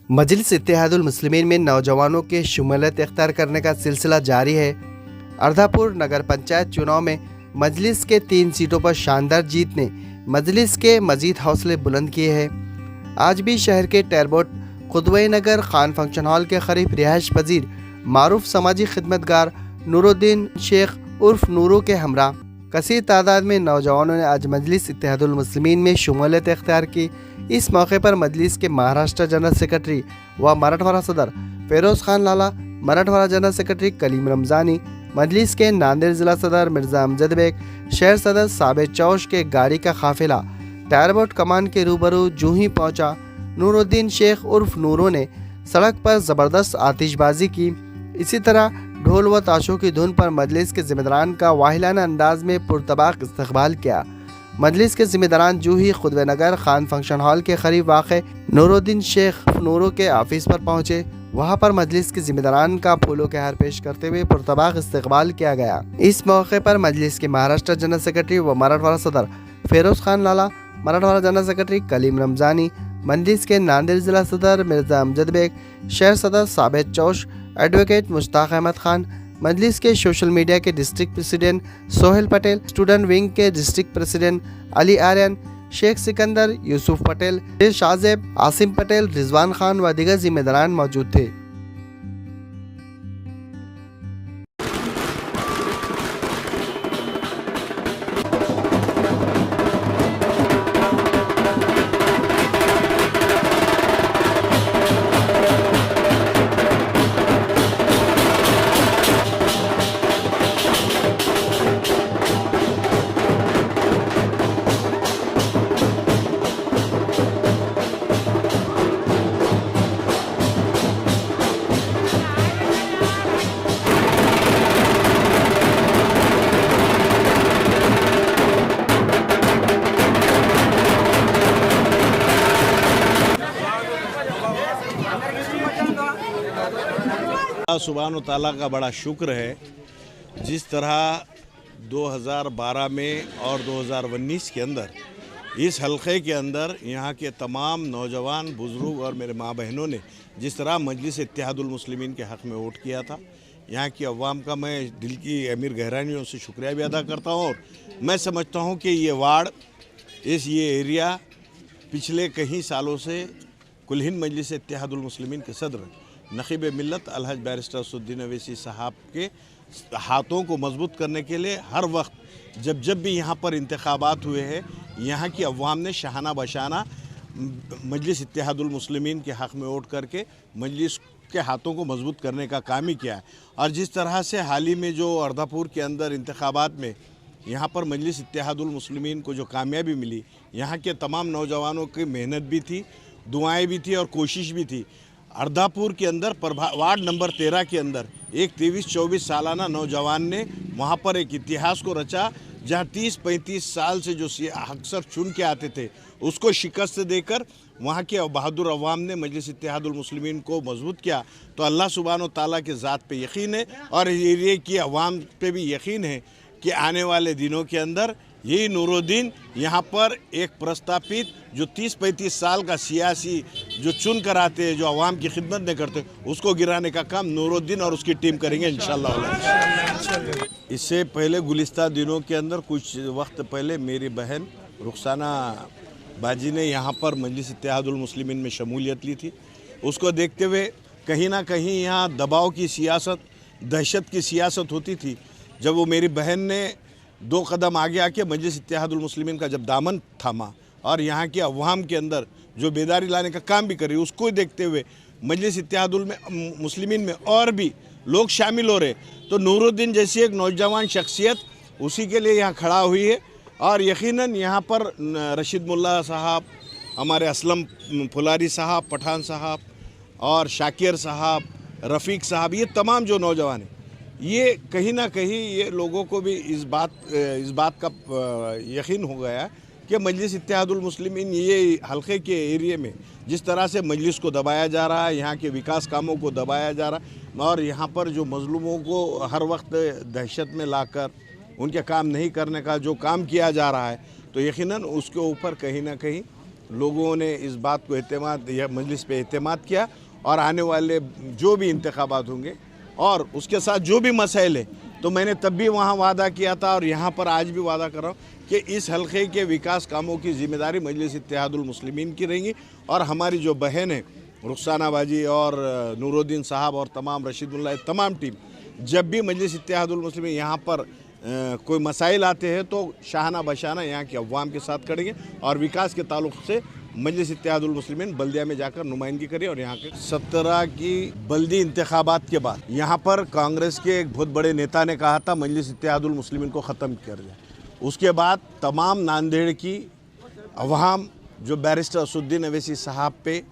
मजलिस इत्तेहादुल मुस्लिमीन में नौजवानों के शुमूलियत इख्तियार करने का सिलसिला जारी है। अर्धापुर नगर पंचायत चुनाव में मजलिस के 3 सीटों पर शानदार जीत ने मजलिस के मजीद हौसले बुलंद किए हैं। आज भी शहर के टेरबोट खुदवई नगर खान फंक्शन हॉल के करीब रिहाइश पजीर मारूफ समाजी खिदमतगार नूरुद्दीन शेख उर्फ नूरू के हमरा कसीर तादाद में नौजवानों ने आज मजलिस इत्तेहादुल मुस्लिमीन में शुमूलियत इख्तियार की। इस मौके पर मजलिस के महाराष्ट्र जनरल सेक्रेटरी व मराठवाड़ा सदर फेरोज खान लाला, मराठवाड़ा जनरल सेक्रेटरी कलीम रमजानी, मजलिस के नांदेड़ जिला सदर मिर्जा अमजद बेग, शहर सदर साबित चौश के गाड़ी का काफिला टायरबोट कमान के रूबरू जूं ही पहुंचा। नूरुद्दीन शेख उर्फ नूरो ने सड़क पर ज़बरदस्त आतिशबाजी की। इसी तरह ढोल व ताशों की धुन पर मजलिस के जिम्मेदारान का वाहिलाना अंदाज में पुरतबाक इस्तकबाल किया। मजलिस के जिम्मेदारान जूं ही खुदवे नगर खान फंक्शन हॉल के करीब वाक़े नूरुद्दीन शेख नूरो के ऑफिस पर पहुंचे। वहां पर मजलिस के जिम्मेदारान का फूलों के हार पेश करते हुए पुरतबाक इस्तकबाल किया गया। इस मौके पर मजलिस के महाराष्ट्र जनरल सेक्रेटरी व मराठवाड़ा सदर फेरोज खान लाला, मराठवाड़ा जनरल सेक्रेटरी कलीम रमजानी, मजलिस के नांदेड़ जिला सदर मिर्जा अमजद बेग, शहर सदर साबित चौश, एडवोकेट मुश्ताक अहमद खान, मजलिस के सोशल मीडिया के district president Sohail Patel, student wing के डिस्ट्रिक्ट प्रेसिडेंट अली आर्यन, शेख सिकंदर, यूसुफ पटेल, शाहजेब, आसिम पटेल, रिजवान खान व दीगर जिम्मेदारान मौजूद थे। सुभान ताला का बड़ा शुक्र है, जिस तरह 2012 में और 2019 के अंदर इस हलक़े के अंदर यहाँ के तमाम नौजवान बुज़ुर्ग और मेरे माँ बहनों ने जिस तरह मजलिस इत्तेहादुल मुस्लिमीन के हक़ में वोट किया था, यहाँ की अवाम का मैं दिल की अमीर गहराइयों से शुक्रिया भी अदा करता हूँ। और मैं समझता हूँ कि ये वार्ड ये एरिया पिछले कई सालों से कुल हिंद मजलिस इत्तेहादुल मुस्लिमीन के सदर नक़ीब मिल्लत अलहज बैरिस्टर असदुद्दीन अवैसी साहब के हाथों को मजबूत करने के लिए हर वक्त जब भी यहाँ पर इंतखाबात हुए हैं, यहाँ की अवाम ने शहाना बशाना मजलिस इत्तेहादुल मुस्लिमीन के हक़ में वोट करके मजलिस के हाथों को मजबूत करने का काम ही किया है। और जिस तरह से हाल ही में जो अर्धापुर के अंदर इंतखाबात में यहाँ पर मजलिस इत्तेहादुल मुस्लिमीन को जो कामयाबी मिली, यहाँ के तमाम नौजवानों की मेहनत भी थी, दुआएँ भी थी और कोशिश भी थी। अर्धापुर के अंदर वार्ड नंबर 13 के अंदर एक 23-24 सालाना नौजवान ने वहाँ पर एक इतिहास को रचा, जहाँ 30-35 साल से जो अक्सर चुन के आते थे उसको शिकस्त देकर वहाँ के बहादुर अवाम ने मजलिस इत्तेहादुल मुस्लिमीन को मजबूत किया। तो अल्लाह सुब्हानो ताला के ज़ात पे यकीन है और एरिया की अवाम पे भी यकीन है कि आने वाले दिनों के अंदर यही नूरुद्दीन यहाँ पर एक प्रस्तापित जो 30-35 साल का सियासी जो चुन कर आते हैं, जो अवाम की खिदमत नहीं करते, उसको गिराने का काम नूरुद्दीन और उसकी टीम करेंगे इंशाअल्लाह। इससे पहले गुलिस्ता दिनों के अंदर कुछ वक्त पहले मेरी बहन रुखसाना बाजी ने यहाँ पर मजलिस इत्तेहादुल मुस्लिमीन में शमूलियत ली थी। उसको देखते हुए कहीं ना कहीं यहाँ दबाव की सियासत, दहशत की सियासत होती थी। जब वो मेरी बहन ने 2 कदम आगे आके मजलिस इत्तेहादुल मुस्लिमीन का जब दामन थामा और यहाँ के अवाम के अंदर जो बेदारी लाने का काम भी करी, उसको देखते हुए मजलिस इत्तेहादुल मुस्लिमीन में और भी लोग शामिल हो रहे, तो नूरुद्दीन जैसी एक नौजवान शख्सियत उसी के लिए यहाँ खड़ा हुई है। और यकीनन यहाँ पर रशीद मुल्ला साहब, हमारे असलम फुलारी साहब, पठान साहब और शाकिर साहब, रफ़ीक साहब, ये तमाम जो नौजवान हैं, ये कहीं ना कहीं ये लोगों को भी इस बात का यकीन हो गया कि मजलिस इत्तेहादुल मुस्लिमीन ये हलक़े के एरिया में जिस तरह से मजलिस को दबाया जा रहा है, यहाँ के विकास कामों को दबाया जा रहा है और यहाँ पर जो मज़लूमों को हर वक्त दहशत में लाकर उनके काम नहीं करने का जो काम किया जा रहा है, तो यकीनन उसके ऊपर कहीं ना कहीं लोगों ने इस बात को एतमाद या मजलिस पे एतमाद किया और आने वाले जो भी इंतखाबात होंगे और उसके साथ जो भी मसाइल है, तो मैंने तब भी वहाँ वादा किया था और यहाँ पर आज भी वादा कर रहा हूँ कि इस हल्के के विकास कामों की जिम्मेदारी मजलिस इत्तेहादुल मुस्लिमीन की रहेंगी। और हमारी जो बहन है रुखसाना बाजी और नूरुद्दीन साहब और तमाम रशीदुल्लाह तमाम टीम, जब भी मजलिस इत्तेहादुल मुस्लिमीन यहाँ पर कोई मसाइल आते हैं तो शाहाना बशाना यहाँ के अवाम के साथ करेंगे और विकास के ताल्लुक से मजलिस इत्तेहादुल मुस्लिमीन बल्दिया में जाकर नुमाइंदगी करें। और यहाँ के 17 की बल्दी इंतखाबात के बाद यहाँ पर कांग्रेस के एक बहुत बड़े नेता ने कहा था मजलिस इत्तेहादुल मुस्लिमीन को ख़त्म कर जाए। उसके बाद तमाम नांदेड़ की अवाम जो बैरिस्टर असुद्दीन अवैसी साहब पे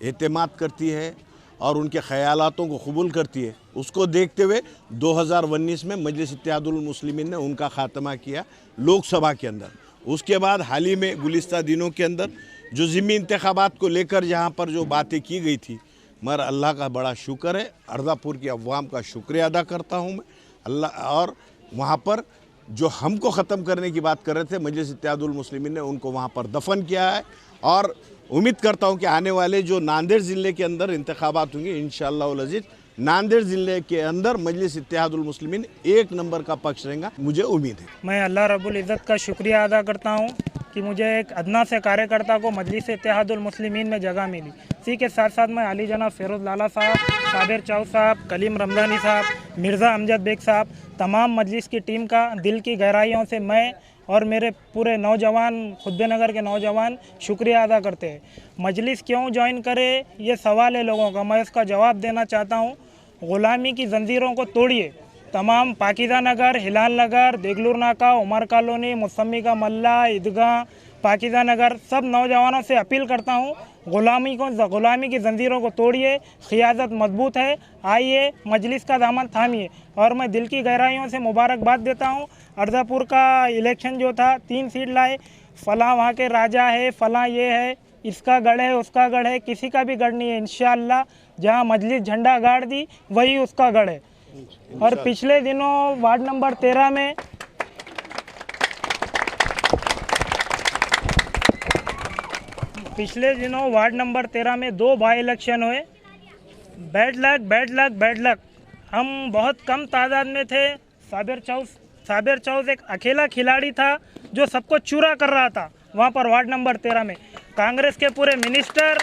एतमाद करती है और उनके ख़यालातों को कबूल करती है, उसको देखते हुए 2019 में मजलिस इत्तेहादुल मुस्लिमीन ने उनका ख़ात्मा किया लोकसभा के अंदर। उसके बाद हाल ही में गुलिस्ता दिनों के अंदर जो ज़िम्मी इंतखाबात को लेकर जहाँ पर जो बातें की गई थी, मगर अल्लाह का बड़ा शुक्र है, अर्दापुर की अवाम का शुक्रिया अदा करता हूँ मैं अल्लाह। और वहाँ पर जो हमको ख़त्म करने की बात कर रहे थे मजलिस इत्तेहादुल मुस्लिमीन ने उनको वहाँ पर दफन किया है। और उम्मीद करता हूँ कि आने वाले जो नांदेड़ ज़िले के अंदर इंतखाबात होंगे इंशाअल्लाह अज़ीज़, नांदेड़ ज़िले के अंदर मजलिस इत्तेहादुल मुस्लिमीन 1 नंबर का पक्ष रहेगा, मुझे उम्मीद है। मैं अल्लाह रब्बुल इज़्ज़त का शुक्रिया अदा करता हूँ कि मुझे एक अदना से कार्यकर्ता को मजलिस इत्तेहादुल मुस्लिमीन में जगह मिली। इसी के साथ साथ मैं अली जनाब फ़िरोज़ लाला साहब, साबिर चाऊ साहब, कलीम रमज़ानी साहब, मिर्ज़ा अमजद बेग साहब, तमाम मजलिस की टीम का दिल की गहराइयों से मैं और मेरे पूरे नौजवान खुतबे नगर के नौजवान शुक्रिया अदा करते हैं। मजलिस क्यों ज्वाइन करे ये सवाल है लोगों का, मैं उसका जवाब देना चाहता हूँ। ग़ुलामी की जंजीरों को तोड़िए। तमाम पाकिज़ा नगर, हिलाल नगर, देगलूर नाका, उमर कॉलोनी, मौसमी का मल्ला, ईदगाह, पाकिज़ा नगर, सब नौजवानों से अपील करता हूँ ग़ुलामी की जंजीरों को तोड़िए। क़ियादत मजबूत है, आइए मजलिस का दामन थामिए। और मैं दिल की गहराइयों से मुबारकबाद देता हूँ। अर्दापुर का इलेक्शन जो था 3 सीट लाए, फ़लाँ वहाँ के राजा है, फ़लाँ ये है, इसका गढ़ है, उसका गढ़ है, किसी का भी गढ़ नहीं है। इंशाअल्लाह जहाँ मजलिस झंडा गाड़ दी वही उसका गढ़ है। और पिछले दिनों वार्ड नंबर 13 में वार्ड नंबर 13 में 2 बाई इलेक्शन हुए। Bad luck. हम बहुत कम तादाद में थे। साबिर चाउस एक अकेला खिलाड़ी था जो सबको चूरा कर रहा था वहाँ पर वार्ड नंबर 13 में। कांग्रेस के पूरे मिनिस्टर,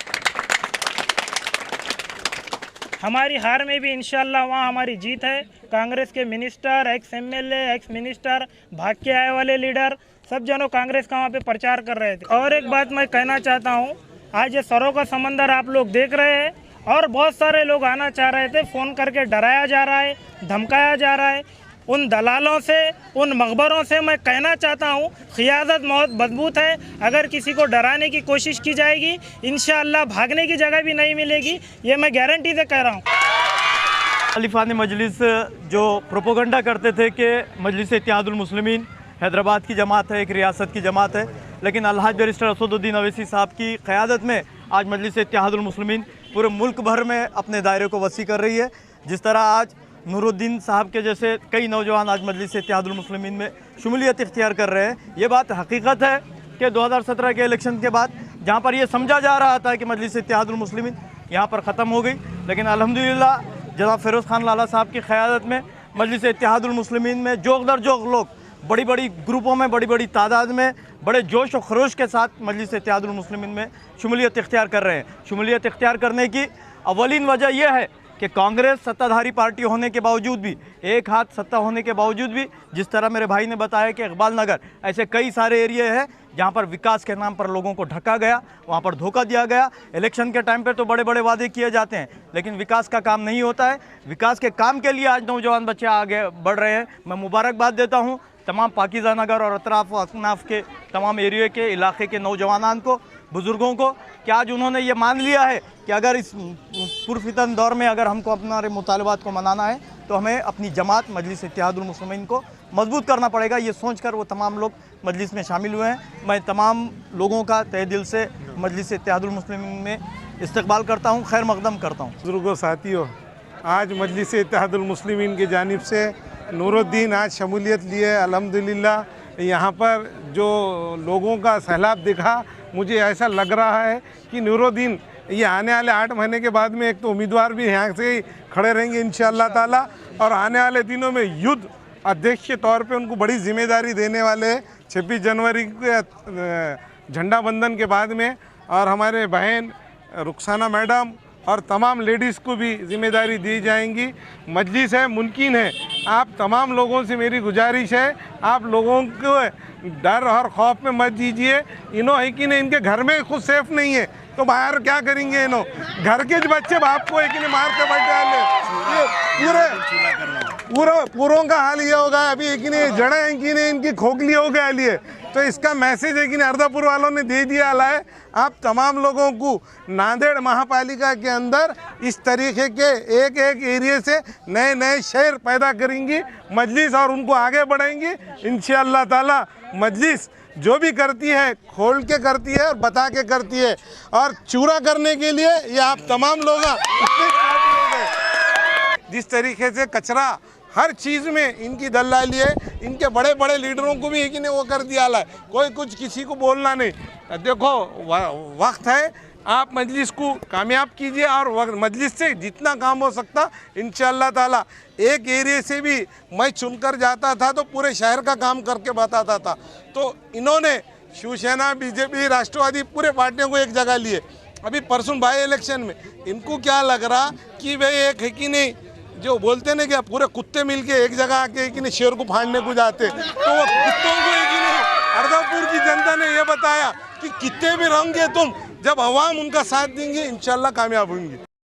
हमारी हार में भी इंशाल्लाह वहाँ हमारी जीत है। कांग्रेस के minister, x MLA, ex minister, भाग के आए वाले लीडर, सब जनों कांग्रेस का वहाँ पे प्रचार कर रहे थे। और एक बात मैं कहना चाहता हूँ, आज ये सरों का समंदर आप लोग देख रहे हैं और बहुत सारे लोग आना चाह रहे थे, फ़ोन करके डराया जा रहा है, धमकाया जा रहा है। उन दलालों से, उन मकबरों से मैं कहना चाहता हूँ क़ियादत बहुत मजबूत है। अगर किसी को डराने की कोशिश की जाएगी इंशाअल्लाह भागने की जगह भी नहीं मिलेगी, ये मैं गारंटी से कह रहा हूँ। अलिफान मजलिस जो प्रोपोगंडा करते थे कि मजलिस इत्तेहादुल मुस्लिमीन हैदराबाद की जमात है, एक रियासत की जमात है, लेकिन अलहाज बैरिस्टर असदुद्दीन अवैसी साहब की क़यादत में आज मजलिस इत्तेहादुल मुस्लिमीन पूरे मुल्क भर में अपने दायरे को वसी कर रही है। जिस तरह आज नूरुद्दीन साहब के जैसे कई नौजवान आज मजलिस इत्तेहादुल मुस्लिमीन में शमूलियत इख्तियार कर रहे हैं, ये बात हकीकत है कि 2017 के इलेक्शन के बाद जहाँ पर ये समझा जा रहा था कि मजलिस इत्तेहादुल मुस्लिमीन यहाँ पर ख़त्म हो गई, लेकिन अल्हम्दुलिल्लाह जनाब फ़िरोज़ खान लाला साहब की क़यादत में मजलिस इत्तेहादुल मुस्लिमीन में जोग दर जोग लोग बड़ी बड़ी ग्रुपों में, बड़ी बड़ी तादाद में, बड़े जोश और खरोश के साथ मजलिस इत्तेहादुल मुस्लिमीन में शमूलियत इख्तियार कर रहे हैं। शमूलियत इख्तियार करने की अवलीन वजह यह है कि कांग्रेस सत्ताधारी पार्टी होने के बावजूद भी, एक हाथ सत्ता होने के बावजूद भी, जिस तरह मेरे भाई ने बताया कि इकबाल नगर ऐसे कई सारे एरिया हैं जहाँ पर विकास के नाम पर लोगों को ढका गया, वहाँ पर धोखा दिया गया। इलेक्शन के टाइम पे तो बड़े बड़े वादे किए जाते हैं लेकिन विकास का काम नहीं होता है। विकास के काम के लिए आज नौजवान बच्चे आगे बढ़ रहे हैं। मैं मुबारकबाद देता हूँ तमाम पाकिज़ा नगर और अतराफ़ असनाफ के तमाम एरिया के इलाके के नौजवानान को, बुज़ुर्गों को, कि आज उन्होंने ये मान लिया है कि अगर इस पुरफितन दौर में अगर हमको अपने मुतालबात को मनाना है तो हमें अपनी जमात मजलिस इत्तेहादुल मुस्लिमीन को मजबूत करना पड़ेगा। ये सोचकर वो तमाम लोग मजलिस में शामिल हुए हैं। मैं तमाम लोगों का तहे दिल से मजलिस इत्तेहादुल मुस्लिमीन में इस्तकबाल करता हूँ, खैर मकदम करता हूँ। बुजुर्गों, साथियों, आज मजलिस इत्तेहादुल मुस्लिमीन की जानिब से नूरुद्दीन आज शमूलियत लिए। अल्हम्दुलिल्लाह यहाँ पर जो लोगों का सैलाब दिखा मुझे ऐसा लग रहा है कि नूरुद्दीन ये आने वाले 8 महीने के बाद में एक तो उम्मीदवार भी यहाँ से ही खड़े रहेंगे इंशाअल्लाह ताला, और आने वाले दिनों में युद्ध अध्यक्ष के तौर पे उनको बड़ी जिम्मेदारी देने वाले हैं 26 जनवरी के झंडा बंधन के बाद में। और हमारे बहन रुखसाना मैडम और तमाम लेडीज़ को भी जिम्मेदारी दी जाएंगी। मजलिस है, मुमकिन है, आप तमाम लोगों से मेरी गुजारिश है, आप लोगों को डर और खौफ में मत दीजिए। इन्हों है कि नहीं, इनके घर में खुद सेफ नहीं है तो बाहर क्या करेंगे इन्हों, घर के बच्चे बाप को एक मार के बैठ डाले। ये पूरों का हाल ये होगा अभी, एक नहीं जड़ें हैं कि नहीं इनकी खोखली हो गया लिए। तो इसका मैसेज है कि अर्दापुर वालों ने दे दिया है, आप तमाम लोगों को नांदेड़ महापालिका के अंदर इस तरीके के एक एक एरिया से नए नए शहर पैदा करेंगी मजलिस, और उनको आगे बढ़ाएंगी इंशाअल्लाह ताला। मजलिस जो भी करती है खोल के करती है और बता के करती है, और चूरा करने के लिए ये आप तमाम लोग जिस तरीके से कचरा हर चीज़ में इनकी दलाली है, इनके बड़े बड़े लीडरों को भी एक ही ने वो कर दिया है, कोई कुछ किसी को बोलना नहीं। देखो वक्त है, आप मजलिस को कामयाब कीजिए, और मजलिस से जितना काम हो सकता इंशाअल्लाह ताला। एक एरिया से भी मैं चुनकर जाता था तो पूरे शहर का काम करके बताता था। तो इन्होंने शिवसेना, बीजेपी, राष्ट्रवादी पूरे पार्टियों को एक जगह लिए। अभी परसों बाई इलेक्शन में इनको क्या लग रहा कि भाई एक है कि नहीं, जो बोलते ना क्या पूरे कुत्ते मिलके एक जगह आके कि नहीं शेर को फाड़ने को जाते, तो वो कुत्तों को एक ही नहीं, अर्दापुर की जनता ने ये बताया कि कितने भी रहोगे तुम, जब अवाम उनका साथ देंगे इंशाल्लाह कामयाब होंगे।